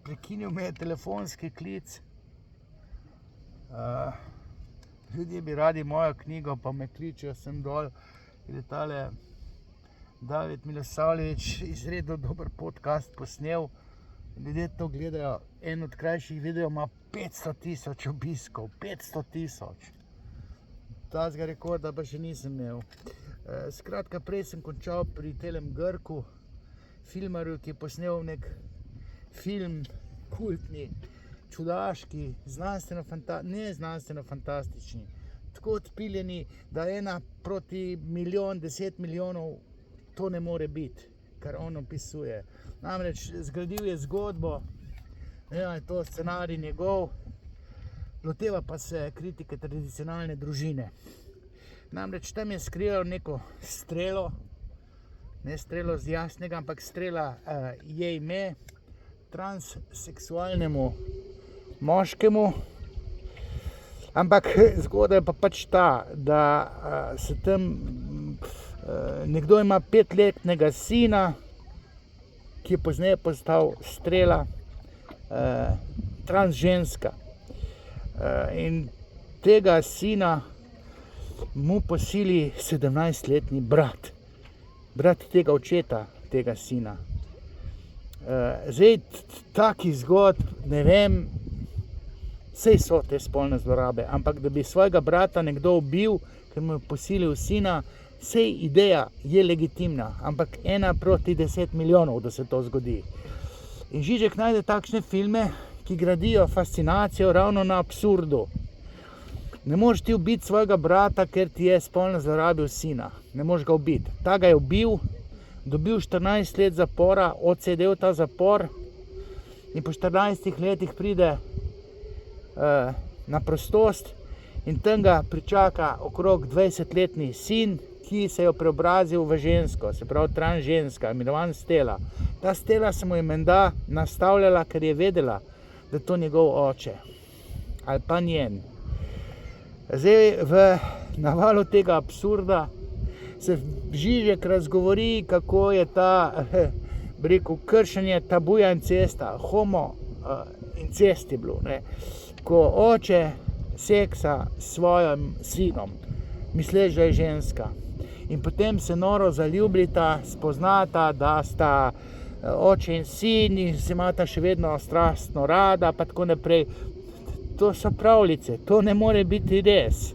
Prekinil me je telefonski klic. Ljudje bi radi mojo knjigo, pa me kličejo sem dol, ker je tale David Milosavljević izredno dober podcast posnel. Ljudje to gledajo, en od krajših videov ima 500 000 obiskov, 500 000. Tazga rekorda pa še nisem imel. Skratka, prej sem končal pri telem Grku, filmarju, ki je posnel nek film, kultni, čudaški, ne znanstveno-fantastični, tako odpiljeni, da 1 proti milijon, 10 milijonov, to ne more biti, kar on opisuje. Namreč zgradil je zgodbo, je to scenarij njegov, loteva pa se kritike tradicionalne družine. Namreč tam je skrival neko strelo, ne strelo z jasnega, ampak strela je ime transseksualnemu moškemu. Ampak zgodba je pa pač ta, da se tam nekdo ima 5-letnega sina, ki je pozneje postal strela, transženska. In tega sina mu posili 17-letni brat tega očeta, tega sina. Zdaj, taki zgodb, ne vem, saj so te spolne zlorabe, ampak da bi svojega brata nekdo ubil, ker mu je posilil sina, saj ideja je legitimna, ampak 1 proti 10 milijonov, da se to zgodi. In Žižek najde takšne filme, ki gradijo fascinacijo ravno na absurdu. Ne moreš ti ubiti svojega brata, ker ti je spolno zlorabil sina. Ne moreš ga ubiti. Ta ga je ubil, dobil 14 let zapora, odsedel ta zapor in po 14 letih pride na prostost in tam ga pričaka okrog 20-letni sin, ki se je preobrazil v žensko, se pravi transženska, imenovan Stela. Ta Stela se mu je menda nastavljala, ker je vedela, da je to njegov oče ali pa njen. Zdaj, v navalu tega absurda se Žižek razgovori, kako je ta, kršenje tabuja incesta, homo incest je bilo, ne? Ko oče seksa s svojim sinom, misleč, da je ženska. In potem se noro zaljubita, spoznata, da sta oče in sin in se imata še vedno strastno rada, pa tako naprej. To so pravljice, to ne more biti res.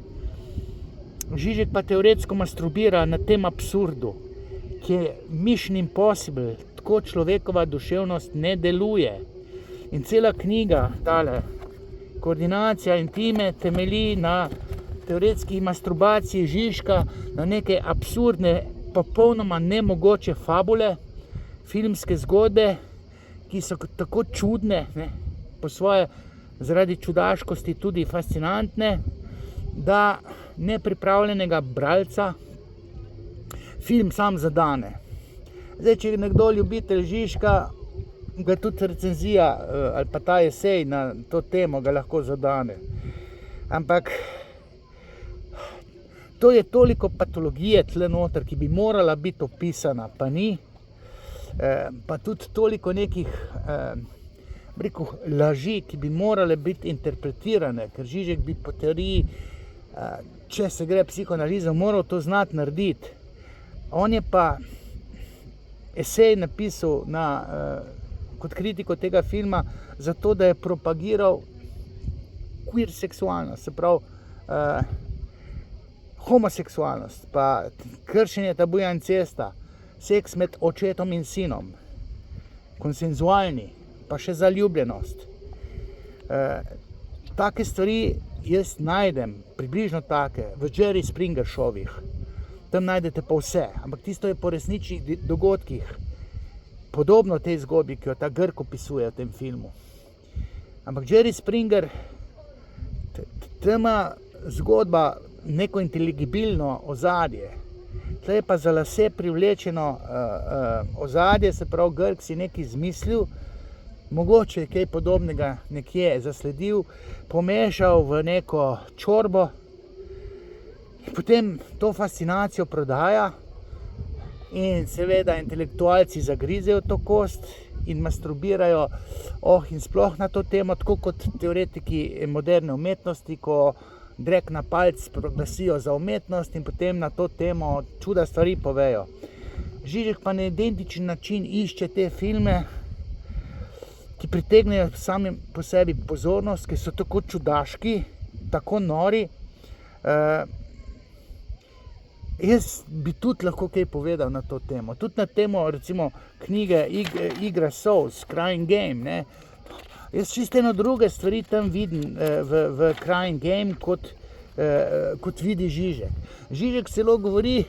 Žižek pa teoretsko masturbira na tem absurdu, ki je Mission Impossible, tako človekova duševnost ne deluje. In cela knjiga, tale, Koordinacija intime, temelji na teoretski masturbaciji Žižka, na neke absurdne, popolnoma nemogoče fabule, filmske zgodbe, ki so tako čudne, ne, po svoje zaradi čudaškosti tudi fascinantne, da nepripravljenega bralca film sam zadane. Zdaj, če je nekdo ljubitelj Žižka, ga tudi recenzija ali pa ta esej na to temo ga lahko zadane. Ampak to je toliko patologije tle noter, ki bi morala biti opisana, pa ni. Pa tudi toliko nekih laži, ki bi morale biti interpretirane, ker Žižek bi po teoriji, če se gre psihoanalizo, moral to znati narediti. On je pa esej napisal kot kritiko tega filma, zato da je propagiral queer seksualnost, se pravi homoseksualnost, pa kršenje tabuja incesta, seks med očetom in sinom, konsenzualni, pa še zaljubljenost. Take stvari jaz najdem, približno take, v Jerry Springer šovih. Tam najdete pa vse, ampak tisto je po resničnih dogodkih, podobno tej zgodbi, ki jo ta Grk opisuje v tem filmu. Ampak Jerry Springer, tam ima zgodba neko inteligibilno ozadje. Tle je pa za lase privlečeno ozadje, se pravi Grk si nekaj izmislil, mogoče je kaj podobnega nekje zasledil, pomešal v neko čorbo in potem to fascinacijo prodaja in seveda intelektualci zagrizejo to kost in masturbirajo in sploh na to temo, tako kot teoretiki moderne umetnosti, ko drek na palc proglasijo za umetnost in potem na to temo čuda stvari povejo. Žižek pa na identičen način išče te filme, ki pritegnejo sami po sebi pozornost, ki so tako čudaški, tako nori. Jaz bi tudi lahko kaj povedal na to temo. Tudi na temo, recimo, knjige Igra solz, Crying Game, ne. Jaz čisto eno druge stvari tam vidim v Crying Game, kot vidi Žižek. Žižek celo govori,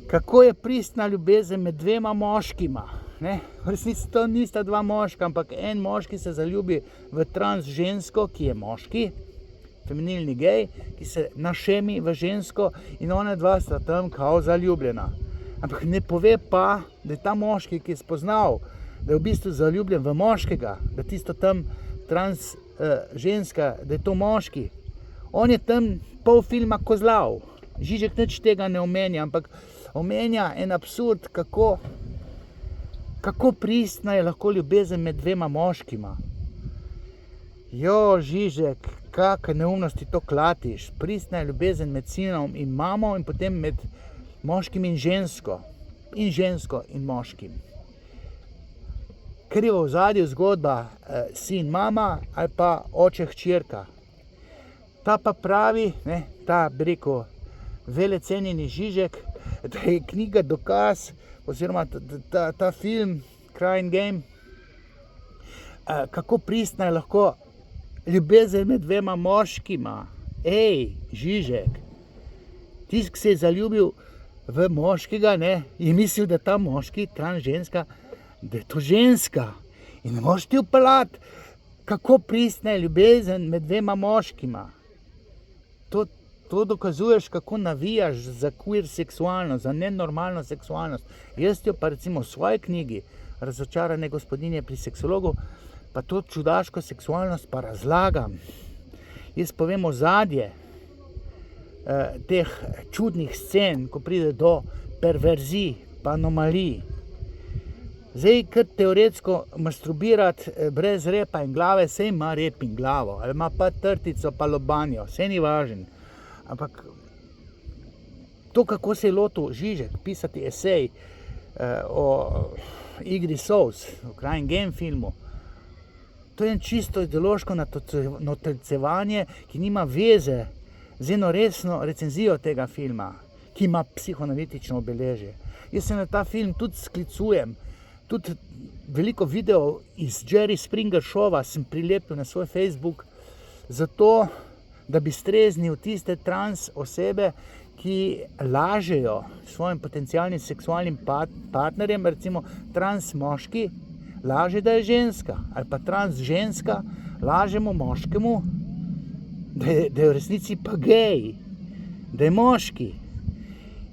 kako je pristna ljubezen med dvema moškima. Ne? V resnici to nista dva moška, ampak en moški se zaljubi v trans žensko, ki je moški, feminilni gej, ki se našemi v žensko in ona dva sta tam kao zaljubljena. Ampak ne pove pa, da je ta moški, ki je spoznal, da je v bistvu zaljubljen v moškega, da tisto tam trans ženska, da je to moški. On je tam pol filma kozlav. Žižek nič tega ne omenja, ampak omenja en absurd, kako pristna je lahko ljubezen med dvema moškima. Jo, Žižek, kakšne neumnosti to klatiš. Pristna je ljubezen med sinom in mamo in potem med moškim in žensko. In žensko in moškim. Ker je v ozadju zgodba sin mama ali pa oče hčerka. Ta pa pravi, ne, ta bi rekel velecenjeni Žižek, da je knjiga dokaz, oziroma ta film Crying Game, kako pristna je lahko ljubezen med dvema moškima. Ej, Žižek, tisti, ki se je zaljubil v moškega, ne, je mislil, da ta moški, trans ženska, da je to ženska. In ne moreš ti vpeljati, kako pristna je ljubezen med dvema moškima. To dokazuješ, kako navijaš za queer seksualnost, za nenormalno seksualnost. Jaz jo pa recimo v svoji knjigi Razočarane gospodinje pri seksologu, pa to čudaško seksualnost pa razlagam. Jaz povem ozadje teh čudnih scen, ko pride do perverzij pa anomalij. Zdaj, kar teoretsko masturbirati brez repa in glave, saj ima rep in glavo, ali ima pa trtico pa lobanjo, saj ni važen. Ampak to, kako se je lotil Žižek pisati esej o Igri solz, o Crying Game filmu, to je čisto ideološko natolcevanje, ki nima veze z eno resno recenzijo tega filma, ki ima psihoanalitično obeležje. Jaz se na ta film tudi sklicujem, tudi veliko videov iz Jerry Springer šova sem prilepil na svoj Facebook, zato, da bi streznil tiste trans osebe, ki lažejo svojim potencialnim seksualnim partnerjem, recimo trans moški laže, da je ženska, ali pa trans ženska lažemo moškemu, da je v resnici pa gej, da je moški.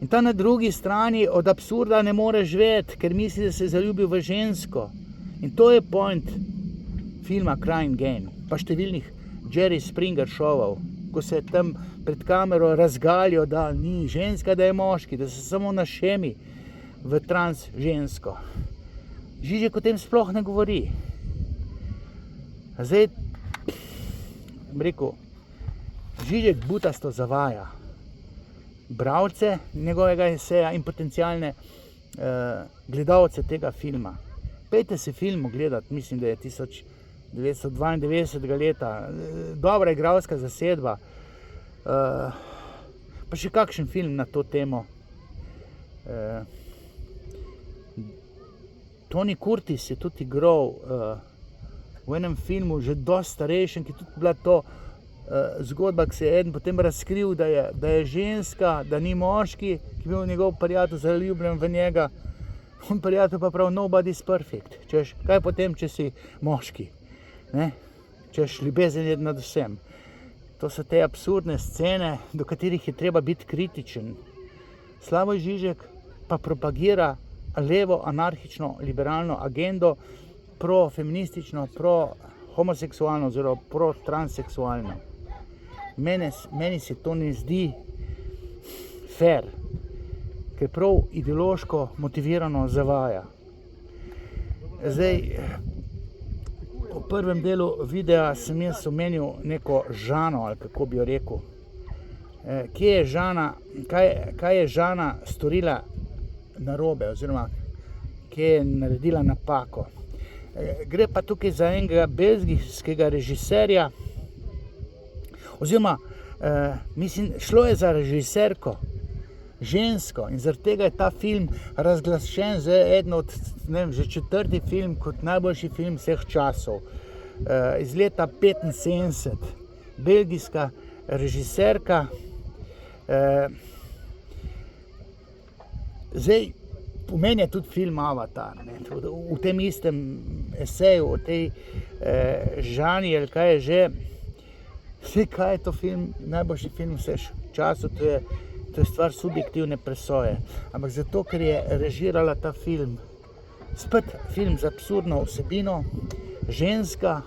In ta na drugi strani od absurda ne more živeti, ker misli, da se je zaljubil v žensko. In to je point filma Crying Game, pa številnih Jerry Springer šovov, ko se tam pred kamero razgalijo, da ni ženska, da je moški, da se samo našemi v trans žensko. Žižek o tem sploh ne govori. Zdaj, bi rekel, Žižek butasto zavaja bralce njegovega eseja in potencialne gledalce tega filma. Pejte si film ogledati, mislim, da je 1992 leta, dobra igralska zasedba, pa še kakšen film na to temo. Tony Curtis je tudi igral v enem filmu, že dosti starejšem, ki tudi bila to zgodba, ki se je eden potem razkril, da je ženska, da ni moški, ki je bil njegov prijatelj zaljubljen v njega. On prijatelj pa prav, nobody's perfect. Češ, kaj potem, če si moški? Ne? Češ, ljubezen je nad vsem. To so te absurdne scene, do katerih je treba biti kritičen. Slavoj Žižek pa propagira levo, anarhično, liberalno agendo, pro-feministično, pro-homoseksualno oziroma pro-transseksualno. Meni se to ne zdi fair, ker prav ideološko motivirano zavaja. Zdaj, v prvem delu videa sem jaz omenil neko Žano, ali kako bi jo rekel. Kje je Žana, kaj je Žana storila narobe, oziroma kje je naredila napako. Gre pa tukaj za enega belgijskega režiserja, oziroma mislim, šlo je za režiserko, žensko, in zaradi tega je ta film razglašen za eden od, ne vem, že 4. film kot najboljši film vseh časov. Iz leta 75, belgijska režiserka. Zdaj, pomeni je tudi film Avatar, ne? V tem istem eseju o tej Žani, ali kaj je že, vse kaj je to film, najboljši film vseh časov, to je stvar subjektivne presoje. Ampak zato, ker je režirala ta film, spet film z absurdno vsebino, ženska,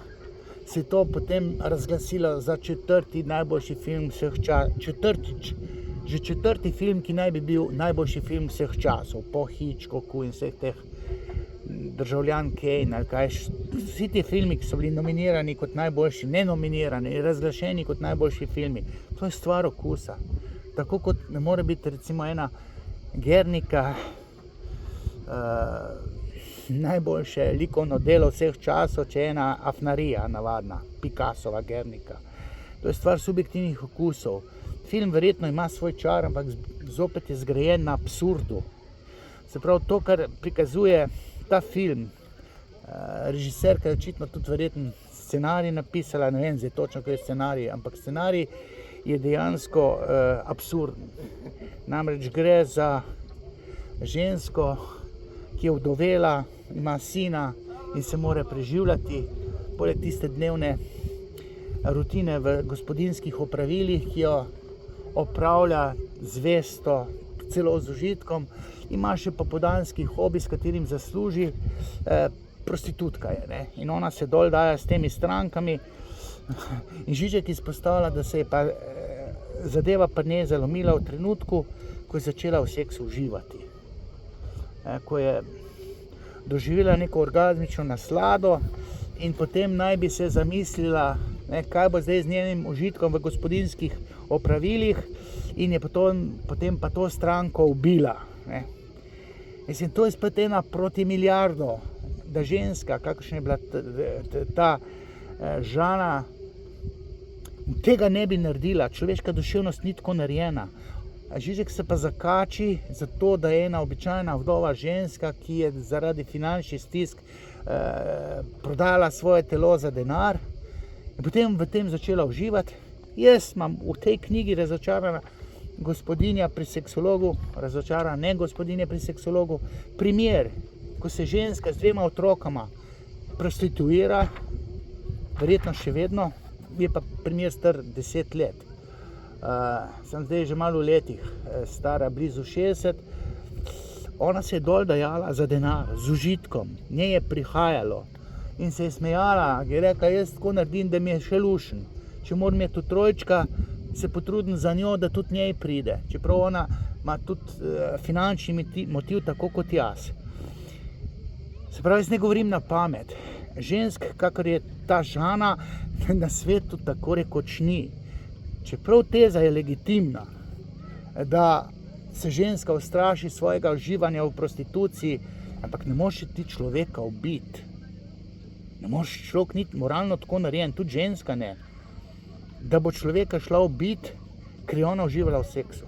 se je to potem razglasilo za 4. najboljši film vseh časov, že 4. film, ki naj bi bil najboljši film vseh časov, po Hitchcocku in vseh teh Državljan Kane, ali kaj, vsi ti filmi, ki so bili nominirani kot najboljši, ne nominirani, razglašeni kot najboljši filmi, to je stvar okusa. Tako kot ne more biti recimo ena Guernica najboljše likovno delo vseh časov, če je ena Afnarija navadna, Picassova Guernica. To je stvar subjektivnih okusov. Film verjetno ima svoj čar, ampak zopet je zgrajen na absurdu. Se pravi, to, kar prikazuje ta film, režiserka je očitno tudi verjetno scenarij napisala, ne vem zdaj točno, kaj je scenarij, ampak scenarij je dejansko absurden. Namreč gre za žensko, ki je vdovela, ima sina in se mora preživljati, poleg tiste dnevne rutine v gospodinjskih opravilih, ki jo opravlja zvesto, celo z užitkom, ima še popoldanski hobi, s katerim zasluži, prostitutka je, ne? In ona se dol daje s temi strankami in Žižek izpostavlja, da se je pa zadeva pri njej zalomila v trenutku, ko je začela v seksu uživati. Ko je doživela neko orgazmično naslado in potem naj bi se zamislila, kaj bo zdaj z njenim užitkom v gospodinjskih opravilih, in je potem pa to stranko ubila. Mislim, to je spet ena proti milijardo, da ženska, kakšna je bila ta Žana, tega ne bi naredila. Človeška duševnost ni tako narejena. Žižek se pa zakači za to, da je ena običajna vdova ženska, ki je zaradi finančnih stisk prodala svoje telo za denar in potem v tem začela uživati. Jaz imam v tej knjigi Razočarana gospodinja pri seksologu, razočarana ne gospodinja pri seksologu, primer, ko se ženska z 2 otrokama prostituira, verjetno še vedno, je pa primer star 10 let. Sem zdaj že malo v letih, stara blizu 60, ona se je dol dajala za denar, z užitkom, njej je prihajalo in se je smejala, je rekla, jaz tako naredim, da mi je še lušen. Če moram imeti otrojčka, se potrudim za njo, da tudi njej pride, čeprav ona ima tudi finančni motiv, tako kot jaz. Se pravi, jaz ne govorim na pamet. Žensk, kakor je ta Žana, na svetu tako rekoč ni. Čeprav teza je legitimna, da se ženska ustraši svojega uživanja v prostituciji, ampak ne moreš ti človeka ubiti. Ne moreš človek niti moralno tako narejen, tudi ženska ne, da bo človeka šla ubiti, ker je ona uživala v seksu.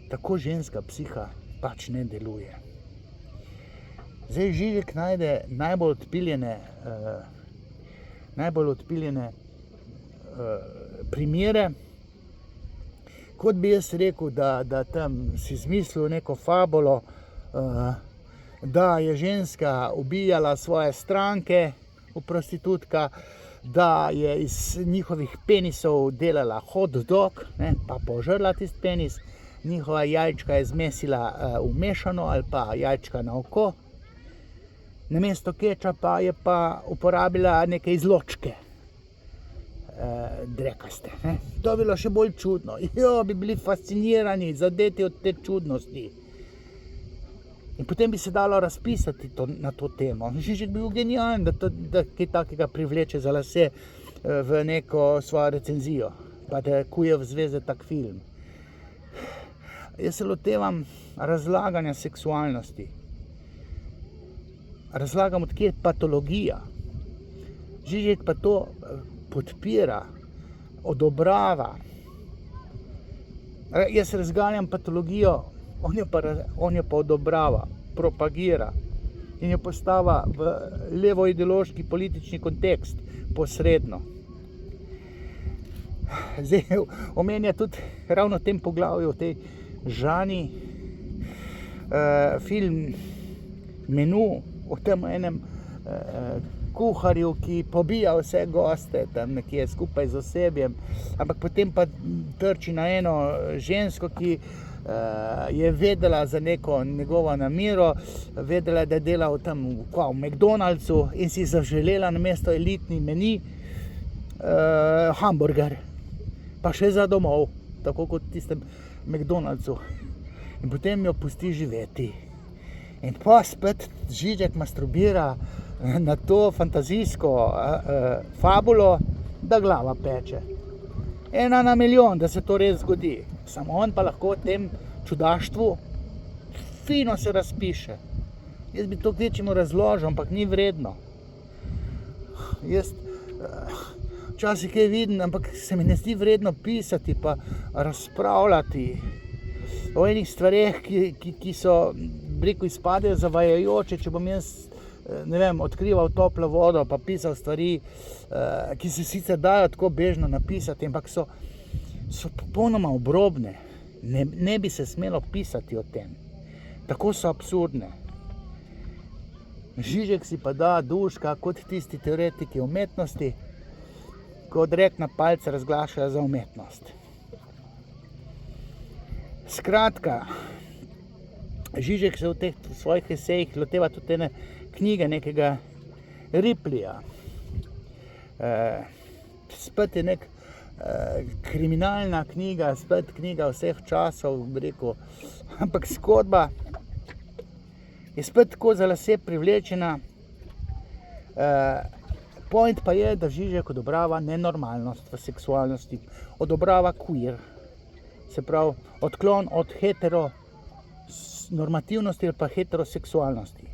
Tako ženska psiha pač ne deluje. Zdaj Žižek najde najbolj odpiljene primere, kot bi jaz rekel, da tam si izmislil neko fabulo, da je ženska ubijala svoje stranke, prostitutka, da je iz njihovih penisov delala hot dog, pa požrla tisti penis, njihova jajčka je zmesila v mešano ali pa jajčka na oko, namesto kečapa je pa uporabila neke izločke, drekaste. To bi bilo še bolj čudno. Bi bili fascinirani, zadeti od te čudnosti. In potem bi se dalo razpisati na to temo. Žižek bi bil genijalen, da kaj takega privleče za lase v neko svojo recenzijo, pa da kuje v zveze tak film. Jaz se lotevam razlaganja seksualnosti. Razlagam, odkje je patologija. Žižek pa to podpira, odobrava. Jaz razganjam patologijo, on jo pa odobrava, propagira in jo postava v levo-ideološki politični kontekst posredno. Zdaj omenja tudi ravno v tem poglavju, v tej Žani, film Menu, o tem enem kuharju, ki pobija vse goste tam nekje skupaj z osebjem, ampak potem pa trči na eno žensko, ki je vedela za neko njegovo namero, vedela, da je delal tam v McDonald'su in si zaželela namesto elitni meni hamburger, pa še za domov, tako kot v tistem McDonald'su. In potem jo pusti živeti. In pa spet Žižek masturbira na to fantazijsko fabulo, da glava peče. 1 na milijon, da se to res zgodi. Samo on pa lahko v tem čudaštvu fino se razpiše. Jaz bi to kvečemu razložil, ampak ni vredno. Jaz včasih kaj vidim, ampak se mi ne zdi vredno pisati pa razpravljati o enih stvareh, ki so, rekel, izpadejo zavajajoče, če bom jaz, ne vem, odkrival toplo vodo pa pisal stvari, ki se sicer dajo tako bežno napisati, ampak so popolnoma obrobne. Ne bi se smelo pisati o tem. Tako so absurdne. Žižek si pa da duška kot tisti teoretiki umetnosti, ko odrek na palce razglašajo za umetnost. Skratka, Žižek se v teh svojih esejih loteva tudi ene knjige nekega Ripleyja. Spet je nek kriminalna knjiga, spet knjiga vseh časov, rekel, ampak zgodba je spet tako za lase privlečena. Point pa je, da Žižek odobrava nenormalnost v seksualnosti, odobrava queer, se pravi odklon od heteronormativnosti ali pa heteroseksualnosti.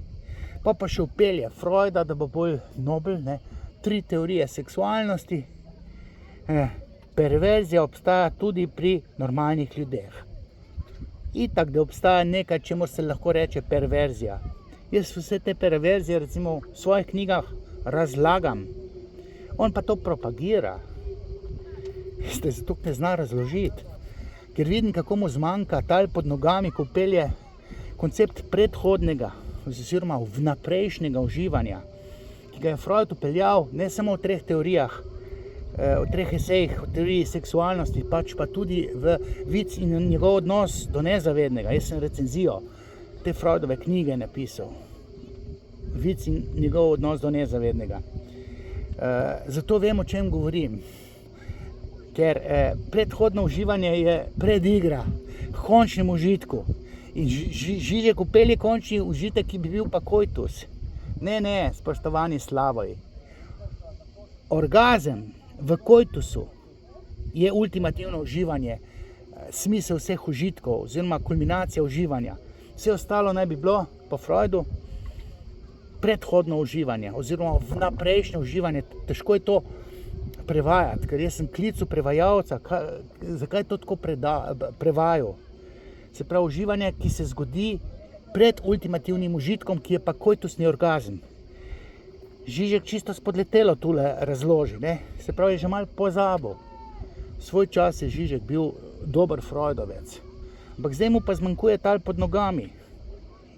Pa še vpelje Freuda, da bo bolj nobel, 3 teorije seksualnosti. Perverzija obstaja tudi pri normalnih ljudeh. Itak, da obstaja nekaj, čemu se lahko reče perverzija. Jaz vse te perverzije recimo v svojih knjigah razlagam. On pa to propagira. Zato ne zna razložiti. Ker vidim, kako mu zmanjka tal pod nogami, ko pelje koncept predhodnega oziroma vnaprejšnjega uživanja, ki ga je Freud upeljal ne samo v 3 teorijah, v 3 esejih, v teoriji seksualnosti, pač pa tudi v vic in njegov odnos do nezavednega. Jaz sem recenzijo te Freudove knjige napisal. Vic in njegov odnos do nezavednega. Zato vem, o čem govorim. Ker predhodno uživanje je predigra k končnemu užitku. In Žižek vpelje končni užitek, ki bi bil pa koitus. Ne, spoštovani Slavoj. Orgazem v koitusu je ultimativno uživanje, smisel vseh užitkov oziroma kulminacija uživanja. Vse ostalo naj bi bilo po Freudu predhodno uživanje oziroma vnaprejšnje uživanje. Težko je to prevajati, ker jaz sem klical prevajalca, zakaj to tako prevajal. Se pravi uživanje, ki se zgodi pred ultimativnim užitkom, ki je pa koitusni orgazem. Žižek čisto spodletelo tule razloži, se pravi, je že malo pozabil. Svoj čas je Žižek bil dober Freudovec, ampak zdaj mu pa zmanjkuje tal pod nogami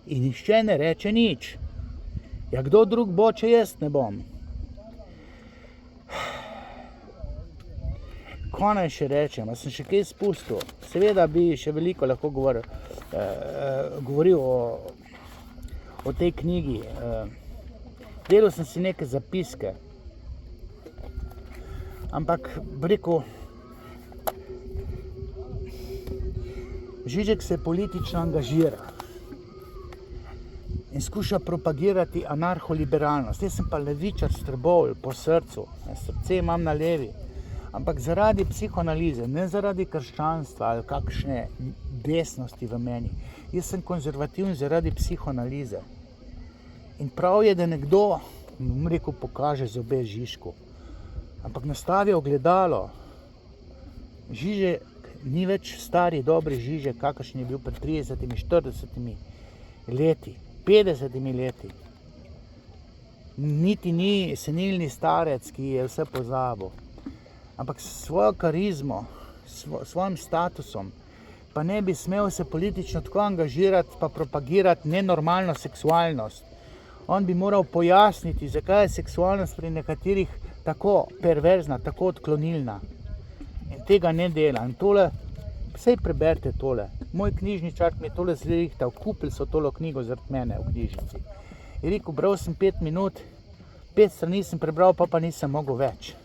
in nihče ne reče nič. Ja, kdo drug bo, če jaz ne bom? Kaj naj še rečem, sem še kaj spustil? Seveda bi še veliko lahko govoril o tej knjigi. Delal sem si neke zapiske, ampak rekel, Žižek se politično angažira. in skuša propagirati anarholiberalnost. Jaz sem pa levičar strbol po srcu, srce imam na levi, ampak zaradi psihoanalize, ne zaradi krščanstva ali kakšne desnosti v meni. Jaz sem konzervativen zaradi psihoanalize. In prav je, da nekdo, bom rekel, pokaže zobe Žižku, ampak nastavi ogledalo. Žižek ni več stari, dobri Žižek, kakršen je bil pred 30, 40 leti, 50 leti. Niti ni senilni starec, ki je vse pozabil. Ampak s svojo karizmo, svojim statusom, pa ne bi smel se politično tako angažirati pa propagirati nenormalno seksualnost. On bi moral pojasniti, zakaj je seksualnost pri nekaterih tako perverzna, tako odklonilna. In tega ne dela. In tole, vsej preberite tole. Moj knjižničar mi je tole zrihtal, kupili so tolo knjigo zaradi mene v knjižnici. Je rekel, bral sem 5 minut, 5 strani sem prebral, pa nisem mogel več.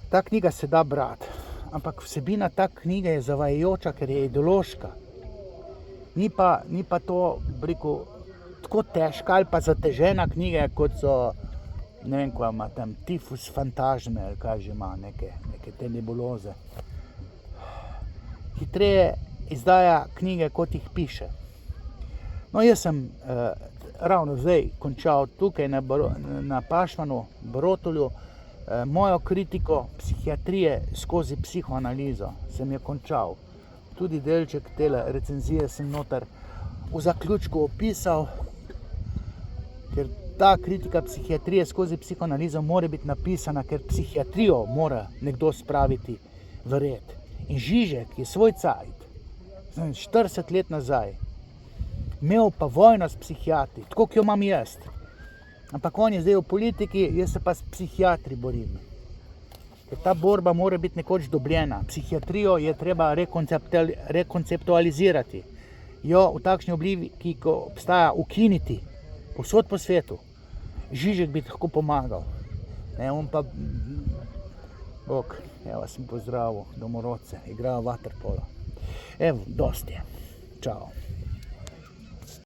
Ta knjiga se da brati, ampak vsebina ta knjige je zavajajoča, ker je ideološka. Ni pa to, rekel, tako težka ali pa zatežena knjiga, kot so, ne vem, ko ima tam tifus fantažme, ali kaj že ima, neke te nebuloze. Hitreje izdaja knjige, kot jih piše. No, jaz sem ravno zdaj končal tukaj na Pašmanu, Brotolju, mojo kritiko psihiatrije skozi psihoanalizo sem jo končal. Tudi delček tele recenzije sem noter v zaključku opisal, ker ta kritika psihiatrije skozi psihoanalizo mora biti napisana, ker psihiatrijo mora nekdo spraviti v red. In Žižek je svoj cajt, 40 let nazaj, imel pa vojno s psihiatri, tako kot jo imam jaz. Ampak on je zdaj v politiki, jaz se pa s psihiatri borim. Ker ta borba mora biti nekoč dobljena. Psihiatrijo je treba rekonceptualizirati. Jo v takšni obliki, ko obstaja, ukiniti. Povsod po svetu. Žižek bi tako pomagal. Ne, on pa, bog, evo sem pozdravil domorodce, igrajo vaterpolo. Evo, dosti je. Čao.